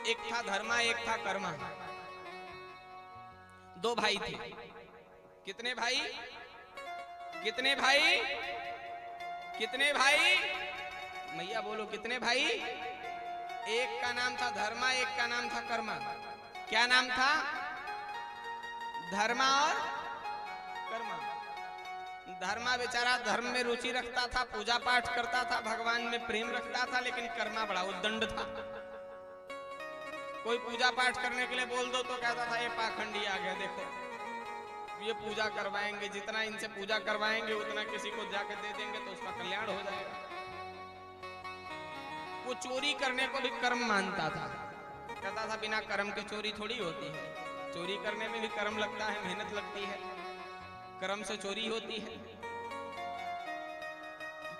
एक था धर्मा, एक था कर्मा। दो भाई थे। कितने भाई? कितने भाई? कितने भाई? मैया बोलो कितने भाई? एक का नाम था धर्मा, एक का नाम था कर्मा। क्या नाम था? धर्मा और कर्मा। धर्मा बेचारा धर्म में रुचि रखता था, पूजा पाठ करता था, भगवान में प्रेम रखता था, लेकिन कर्मा बड़ा उद्दंड था। कोई पूजा पाठ करने के लिए बोल दो तो कहता था ये पाखंडी आ गया, देखो ये पूजा करवाएंगे, जितना इनसे पूजा करवाएंगे उतना किसी को जाके दे देंगे तो उसका कल्याण हो जाएगा। वो चोरी करने को भी कर्म मानता था। कहता था बिना कर्म के चोरी थोड़ी होती है, चोरी करने में भी कर्म लगता है, मेहनत लगती है, कर्म से चोरी होती है।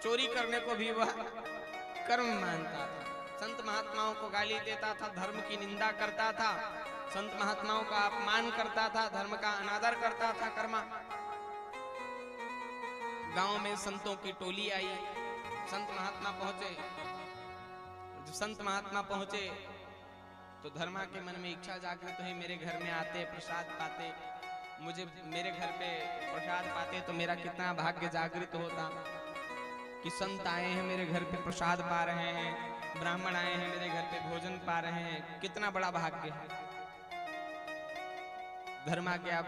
चोरी करने को भी वह कर्म मानता था। संत महात्माओं को गाली देता था, धर्म की निंदा करता था, संत महात्माओं का अपमान करता था, धर्म का अनादर करता था कर्मा। गांव में संतों की टोली आई, संत महात्मा पहुंचे। जब संत महात्मा पहुंचे तो धर्मा के मन में इच्छा जागृत हुई, मेरे घर में आते प्रसाद पाते, मुझे मेरे घर पे प्रसाद पाते तो मेरा कितना भाग्य जागृत होता कि संत आए हैं मेरे घर पे प्रसाद पा रहे हैं, ब्राह्मण आए हैं मेरे घर पे भोजन पा रहे हैं, कितना बड़ा भाग्य है। धर्मा के आप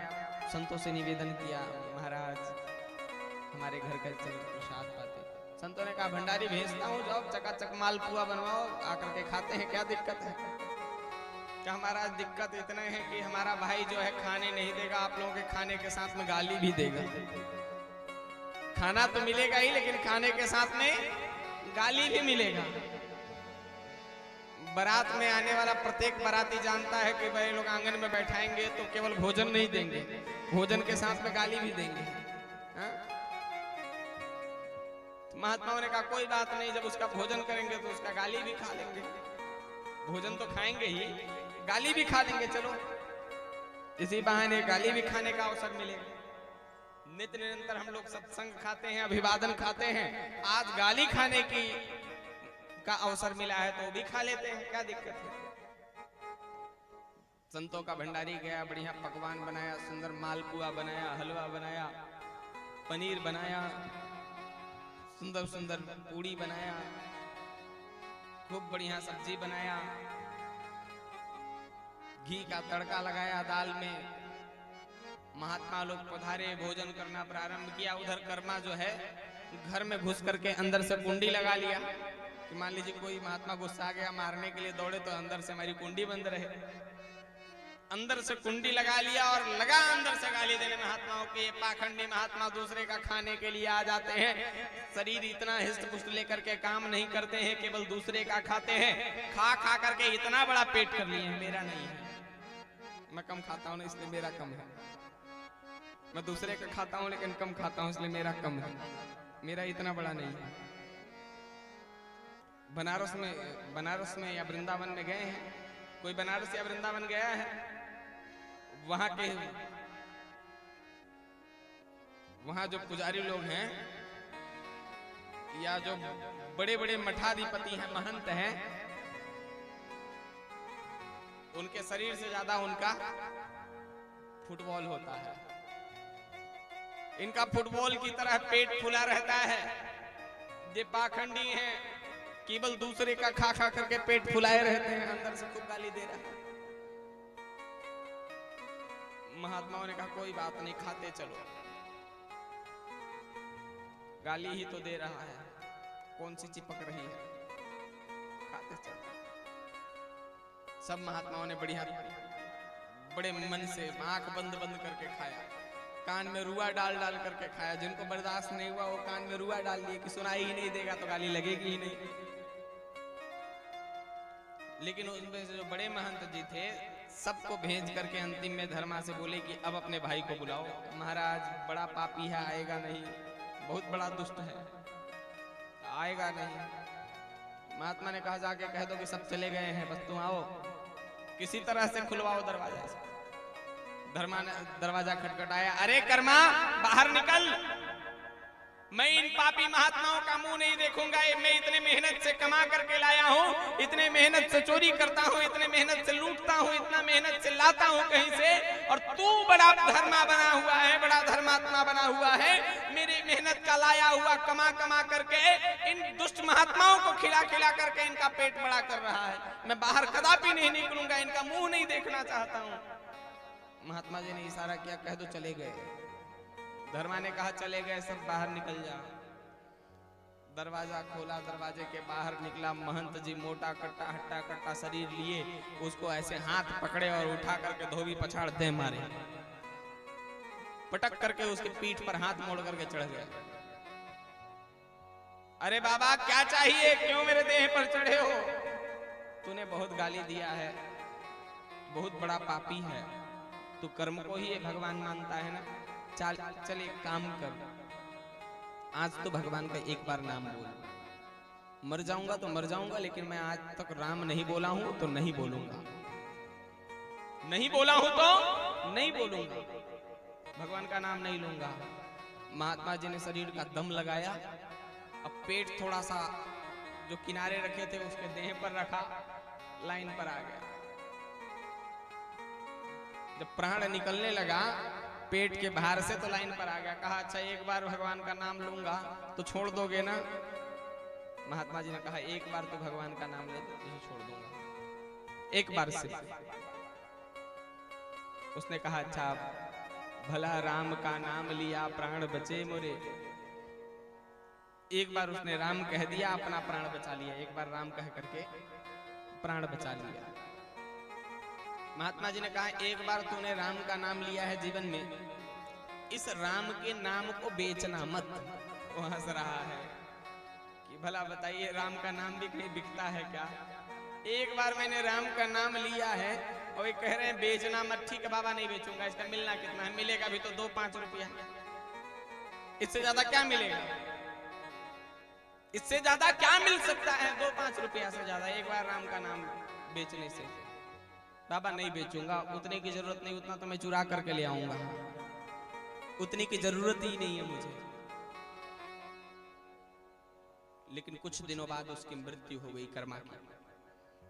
संतों से निवेदन किया, महाराज हमारे घर का चल प्रसाद पाते। संतों ने कहा भंडारी भेजता हूँ, जाओ चकाचक मालपुआ बनवाओ, आकर के खाते हैं, क्या दिक्कत है? क्या महाराज दिक्कत इतने है कि हमारा भाई जो है खाने नहीं देगा, आप लोगों के खाने के साथ में गाली भी देगा। खाना तो मिलेगा ही लेकिन खाने के साथ में गाली भी मिलेगा। बारात में आने वाला प्रत्येक बाराती जानता है कि भाई लोग आंगन में बैठाएंगे तो केवल भोजन नहीं देंगे, भोजन के साथ में गाली भी देंगे। हा? तो महात्माओं ने कहा कोई बात नहीं, जब उसका भोजन करेंगे तो उसका गाली भी खा लेंगे। भोजन तो खाएंगे ही, गाली भी खा लेंगे, चलो इसी बहाने गाली भी खाने का अवसर मिलेगा। नित्य निरंतर हम लोग सत्संग खाते हैं, अभिवादन खाते हैं, आज गाली खाने की का अवसर मिला है तो भी खा लेते हैं, क्या दिक्कत है? संतों का भंडारी गया, बढ़िया पकवान बनाया, सुंदर मालपुआ बनाया, हलवा बनाया, पनीर बनाया, सुंदर सुंदर पूड़ी बनाया, खूब बढ़िया सब्जी बनाया, घी का तड़का लगाया दाल में। महात्मा लोग पधारे, भोजन करना प्रारंभ किया। उधर कर्मा जो है घर में घुस करके अंदर से कुंडी लगा लिया कि मान लीजिए कोई महात्मा गुस्सा आ गया, मारने के लिए दौड़े तो अंदर से हमारी कुंडी बंद रहे। अंदर से कुंडी लगा लिया और लगा अंदर से गाली देने महात्माओं के। ये पाखंडी महात्मा दूसरे का खाने के लिए आ जाते हैं, शरीर इतना हिस्ट पुष्ट लेकर के काम नहीं करते हैं, केवल दूसरे का खाते हैं। खा खा करके इतना बड़ा पेट कर लिए हैं, मेरा नहीं है, मैं कम खाता हूं ना इसलिए मेरा कम है। मैं दूसरे का खाता हूं लेकिन कम खाता हूं इसलिए मेरा कम है, मेरा इतना बड़ा नहीं है। बनारस में या वृंदावन में गए हैं? कोई बनारस या वृंदावन गया है? वहां जो पुजारी लोग हैं या जो बड़े बड़े मठाधिपति हैं, महंत हैं, उनके शरीर से ज्यादा उनका फुटबॉल होता है। इनका फुटबॉल की तरह पेट फूला रहता है। ये पाखंडी हैं, केवल दूसरे का खा खा करके पेट फुलाए रहते हैं, अंदर से खूब गाली दे रहा है। महात्माओं ने कहा कोई बात नहीं, खाते चलो, गाली ही तो दे रहा है, कौन सी चिपक रही है, खाते चलो। सब महात्माओं ने बढ़िया बड़े मन से आंख बंद बंद करके खाया, कान में रुआ डाल डाल करके खाया। जिनको बर्दाश्त नहीं हुआ वो कान में रुआ डाल दिए कि सुनाई ही नहीं देगा तो गाली लगेगी ही नहीं। लेकिन उनमें से जो बड़े महंत जी थे, सबको भेज करके अंतिम में धर्मा से बोले कि अब अपने भाई को बुलाओ। महाराज बड़ा पापी है, आएगा नहीं, बहुत बड़ा दुष्ट है, आएगा नहीं। महात्मा ने कहा जाके कह दो कि सब चले गए हैं, बस तुम आओ, किसी तरह से खुलवाओ दरवाजा से। धर्मा ने दरवाजा खटखटाया, अरे कर्मा बाहर निकल। मैं इन पापी महात्माओं का मुंह नहीं देखूंगा। मैं इतने मेहनत से कमा करके लाया हूँ, इतने मेहनत से चोरी करता हूँ, इतने मेहनत से लूटता हूँ, इतना मेहनत से लाता हूँ कहीं से, और तू बड़ा धर्मा बना हुआ है, बड़ा धर्मात्मा बना हुआ है, मेरी मेहनत का लाया हुआ कमा कमा करके इन दुष्ट महात्माओं को खिला खिला करके इनका पेट बड़ा कर रहा है। मैं बाहर कदापि नहीं निकलूंगा, इनका मुंह नहीं देखना चाहता हूँ। महात्मा जी ने इशारा किया, कह दो चले गए। धर्मा ने कहा चले गए, सब बाहर निकल जाओ। दरवाजा खोला, दरवाजे के बाहर निकला महंत जी, मोटा कट्टा हट्टा कट्टा शरीर लिए, उसको ऐसे हाथ पकड़े और उठा करके धोबी पछाड़ दे मारे, पटक करके उसकी पीठ पर हाथ मोड़ करके चढ़ गए। अरे बाबा क्या चाहिए, क्यों मेरे देह पर चढ़े हो? तूने बहुत गाली दिया है, बहुत बड़ा पापी है तू, कर्म को ही भगवान मानता है ना। चल एक काम कर, आज तो भगवान का एक बार नाम बोल। मर जाऊंगा तो मर जाऊंगा, लेकिन मैं आज तक राम नहीं बोला हूं तो नहीं बोलूंगा, नहीं बोला हूं तो नहीं बोलूंगा, भगवान का नाम नहीं लूंगा। महात्मा जी ने शरीर का दम लगाया, अब पेट थोड़ा सा जो किनारे रखे थे उसके देह पर रखा, लाइन पर आ गया। जब प्राण निकलने लगा पेट के बाहर से तो लाइन पर आ गया। कहा अच्छा एक बार भगवान का नाम लूंगा तो छोड़ दोगे ना? महात्मा जी ने कहा एक बार तो भगवान का नाम ले तो छोड़ दूंगा, एक बार से। उसने कहा अच्छा भला राम का नाम लिया प्राण बचे मोरे। एक बार उसने राम कह दिया, अपना प्राण बचा लिया, एक बार राम कह करके प्राण बचा लिया। महात्मा जी ने कहा एक बार तूने राम का नाम लिया है जीवन में, इस राम के नाम को बेचना मत। वो हंस रहा है कि भला बताइए राम का नाम भी कहीं बिकता है क्या? एक बार मैंने राम का नाम लिया है और ये कह रहे हैं बेचना मत। ठीक है बाबा नहीं बेचूंगा, इसका मिलना कितना है? मिलेगा भी तो 2-5 रुपया, इससे ज्यादा क्या मिलेगा? इससे ज्यादा क्या मिल सकता है 2-5 रुपया से ज्यादा एक बार राम का नाम बेचने से? बाबा नहीं बेचूंगा, उतने की जरूरत नहीं, उतना तो मैं चुरा करके ले आऊंगा, उतनी की जरूरत ही नहीं है मुझे। लेकिन कुछ दिनों बाद उसकी मृत्यु हो गई, कर्मा की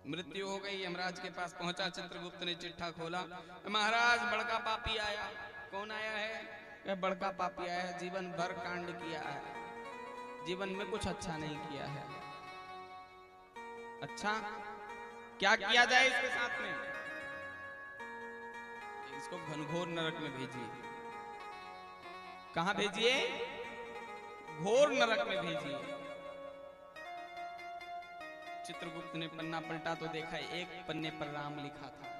मृत्यु हो गई। यमराज के पास पहुंचा, चित्रगुप्त ने चिट्ठा खोला, महाराज बड़का पापी आया। कौन आया है? वह बड़का पापी आया है, जीवन भर कांड किया है, जीवन में कुछ अच्छा नहीं किया है। अच्छा क्या किया जाए इसके साथ में? इसको घनघोर नरक में भेजिए। कहां भेजिए? घोर नरक में भेजिए। चित्रगुप्त ने पन्ना पलटा तो देखा एक पन्ने पर राम लिखा था।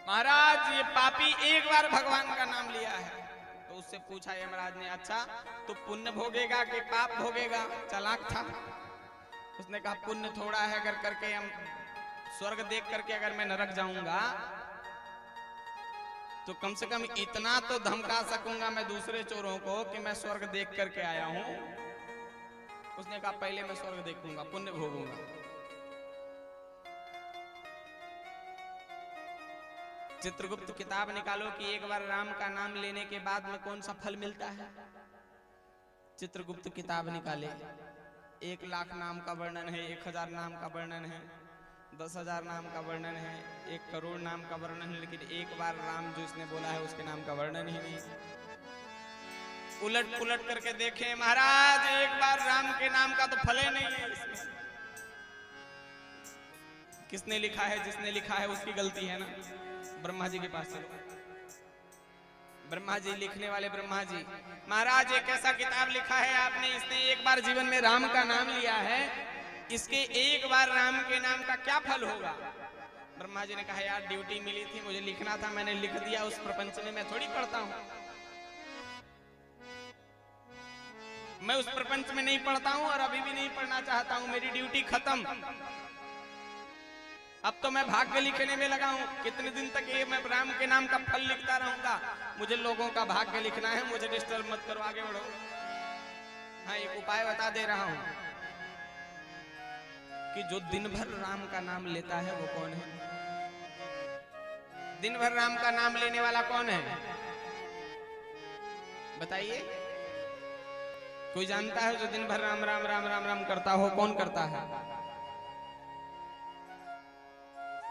महाराज ये पापी एक बार भगवान का नाम लिया है। तो उससे पूछा यमराज ने अच्छा तो पुण्य भोगेगा कि पाप भोगेगा? चालाक था। उसने कहा पुण्य थोड़ा है, अगर करके हम स्वर्ग देख करके अगर मैं नरक जाऊंगा तो कम से कम इतना तो धमका सकूंगा मैं दूसरे चोरों को कि मैं स्वर्ग देख करके आया हूं। उसने कहा पहले मैं स्वर्ग देखूंगा, पुण्य भोगूंगा। चित्रगुप्त किताब निकालो कि एक बार राम का नाम लेने के बाद में कौन सा फल मिलता है। चित्रगुप्त किताब निकाले, 1 लाख नाम का वर्णन है, 1000 नाम का वर्णन है, 10,000 नाम का वर्णन है, 1 करोड़ नाम का वर्णन है, लेकिन एक बार राम जो इसने बोला है उसके नाम का वर्णन ही नहीं। उलट पुलट करके देखें महाराज, एक बार राम के नाम का तो फल ही नहीं है इसमें। किसने लिखा है? जिसने लिखा है उसकी गलती है ना। ब्रह्मा जी के पास चलो, ब्रह्मा जी लिखने वाले ब्रह्मा जी, महाराज एक ऐसा किताब लिखा है आपने, इसने एक बार जीवन में राम का नाम लिया है, इसके एक बार राम के नाम का क्या फल होगा? ब्रह्मा जी ने कहा यार ड्यूटी मिली थी, मुझे लिखना था, मैंने लिख दिया। उस प्रपंच में मैं थोड़ी पढ़ता हूं, मैं उस प्रपंच में नहीं पढ़ता हूं और अभी भी नहीं पढ़ना चाहता हूं। मेरी ड्यूटी खत्म, अब तो मैं भाग्य लिखने में लगा हूं। कितने दिन तक ये मैं राम के नाम का फल लिखता रहूंगा? मुझे लोगों का भाग्य लिखना है, मुझे डिस्टर्ब मत करो, आगे बढ़ो। हाँ एक उपाय बता दे रहा हूं कि जो दिन भर राम का नाम लेता है वो कौन है? दिन भर राम का नाम लेने वाला कौन है बताइए? कोई जानता है जो दिन भर राम राम राम राम राम करता हो? कौन करता है?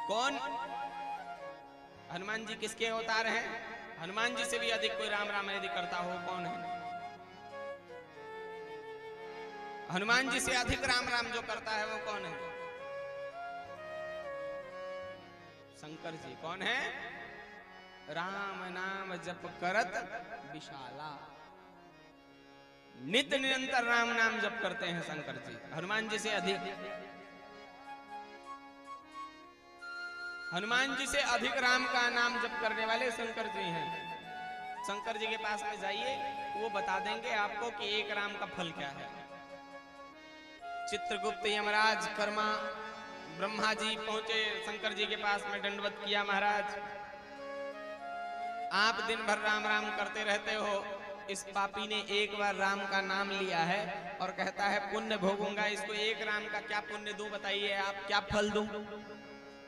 कौन? हनुमान जी किसके अवतार हैं? हनुमान जी से भी अधिक कोई राम राम यदि करता हो कौन है? हनुमान जी से अधिक राम राम जो करता है वो कौन है? शंकर जी। कौन है? राम नाम जप करत विशाला। नित्य निरंतर राम नाम जप करते हैं शंकर जी, हनुमान जी से अधिक। हनुमान जी से अधिक राम का नाम जप करने वाले शंकर जी हैं। शंकर जी के पास में जाइए, वो बता देंगे आपको कि एक राम का फल क्या है। चित्रगुप्त, यमराज, कर्मा, ब्रह्मा जी पहुंचे शंकर जी के पास में, दंडवत किया। महाराज आप दिन भर राम राम करते रहते हो, इस पापी ने एक बार राम का नाम लिया है और कहता है पुण्य भोगूंगा, इसको एक राम का क्या पुण्य दूं बताइए, आप क्या फल दूं?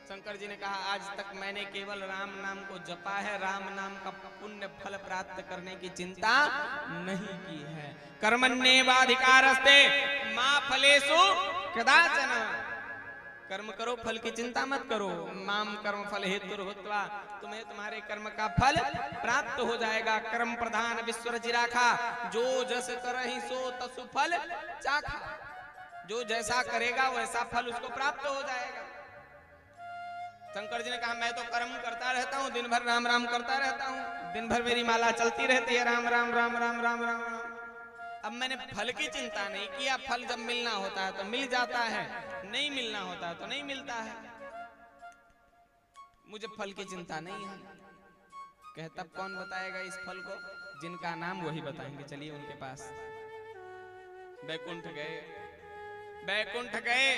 शंकर जी ने कहा आज तक मैंने केवल राम नाम को जपा है, राम नाम का पुण्य फल प्राप्त करने की चिंता नहीं की है। कर्मण्येवाधिकारस्ते मा फलेषु कदाचन। कर्म करो, फल की चिंता मत करो। माम कर्म फल हेतुर्भूत्वा, तुम्हें तुम्हारे कर्म का फल प्राप्त हो जाएगा। कर्म प्रधान विश्वर चिराखा, जो जस करहि सो तसु फल चाखा। जो जैसा करेगा वैसा फल उसको प्राप्त हो जाएगा। शंकर जी ने कहा मैं तो कर्म करता रहता हूँ, दिन भर राम राम करता रहता हूँ, दिन भर मेरी माला चलती रहती है राम राम राम राम राम राम राम। अब मैंने फल की चिंता नहीं किया, फल जब मिलना होता है तो मिल जाता है, नहीं मिलना होता है तो नहीं मिलता है, मुझे फल की चिंता नहीं है। कहे तब कौन बताएगा इस फल को? जिनका नाम वही बताएंगे। चलिए उनके पास। बैकुंठ गए। बैकुंठ गए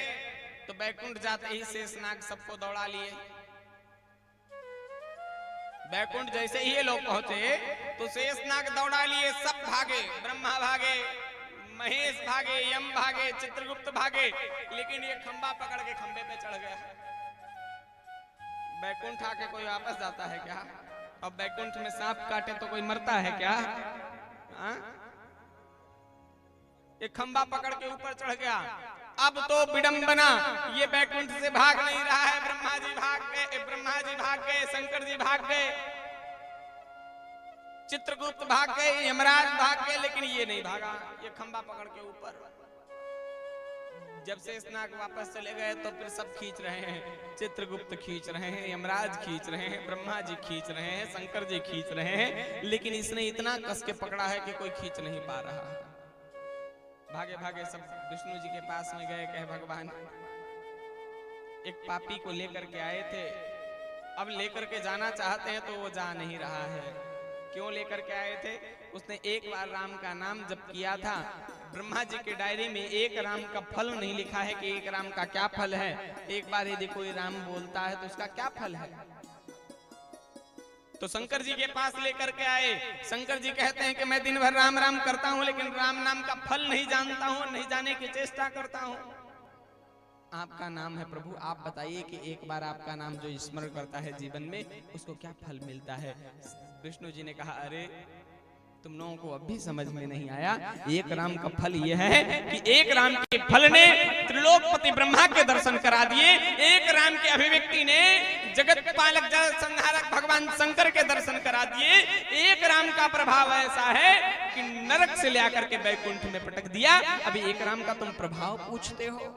तो बैकुंठ जाते ही शेषनाग सबको दौड़ा लिए। बैकुंठ जैसे ही ये लोग पहुंचे तो शेषनाग दौड़ा लिए, सब भागे। ब्रह्मा भागे, महेश भागे, यम भागे, चित्रगुप्त भागे, लेकिन ये खंबा पकड़ के खंबे पे चढ़ गया। बैकुंठ आके कोई वापस जाता है क्या? अब बैकुंठ में सांप काटे तो कोई मरता है क्या? ये खंबा पकड़ के ऊपर चढ़ गया। अब तो विडंबना, ये बैकुंठ से भाग नहीं रहा है। ब्रह्मा जी भाग गए, ब्रह्मा जी भाग गए, शंकर जी भाग गए, चित्रगुप्त भाग गए, यमराज भाग गए, लेकिन ये नहीं भागा। ये खंबा पकड़ के ऊपर। जब से स्नाग वापस चले गए तो फिर सब खींच रहे हैं। चित्रगुप्त खींच रहे हैं, यमराज खींच रहे हैं, ब्रह्मा जी खींच रहे हैं, शंकर जी खींच रहे हैं, लेकिन इसने इतना कस के पकड़ा है कि कोई खींच नहीं पा रहा। भागे भागे सब विष्णु जी के पास में गए। कहे भगवान एक पापी को लेकर के आए थे, अब लेकर के जाना चाहते हैं तो वो जा नहीं रहा है। क्यों लेकर के आए थे? उसने एक बार राम का नाम जप किया था। ब्रह्मा जी के डायरी में एक राम का फल नहीं लिखा है कि एक राम का क्या फल है। एक बार यदि कोई राम बोलता है तो उसका क्या फल है। तो शंकर जी के पास लेकर के आए। शंकर जी कहते हैं कि मैं दिन भर राम राम करता हूं, लेकिन राम नाम का फल नहीं जानता हूं, नहीं जाने की चेष्टा करता हूं। आपका नाम है प्रभु, आप बताइए कि एक बार आपका नाम जो स्मरण करता है जीवन में, उसको क्या फल मिलता है। विष्णु जी ने कहा अरे तुम लोगों को अब भी समझ में नहीं आया। एक राम का फल यह है कि एक राम के फल ने त्रिलोकपति ब्रह्मा के दर्शन करा दिए। एक राम की अभिव्यक्ति ने जगत पालक जगत संहारक भगवान शंकर के दर्शन करा दिए। एक राम का प्रभाव ऐसा है कि नरक से ले आकर के बैकुंठ में पटक दिया। अभी एक राम का तुम प्रभाव पूछते हो।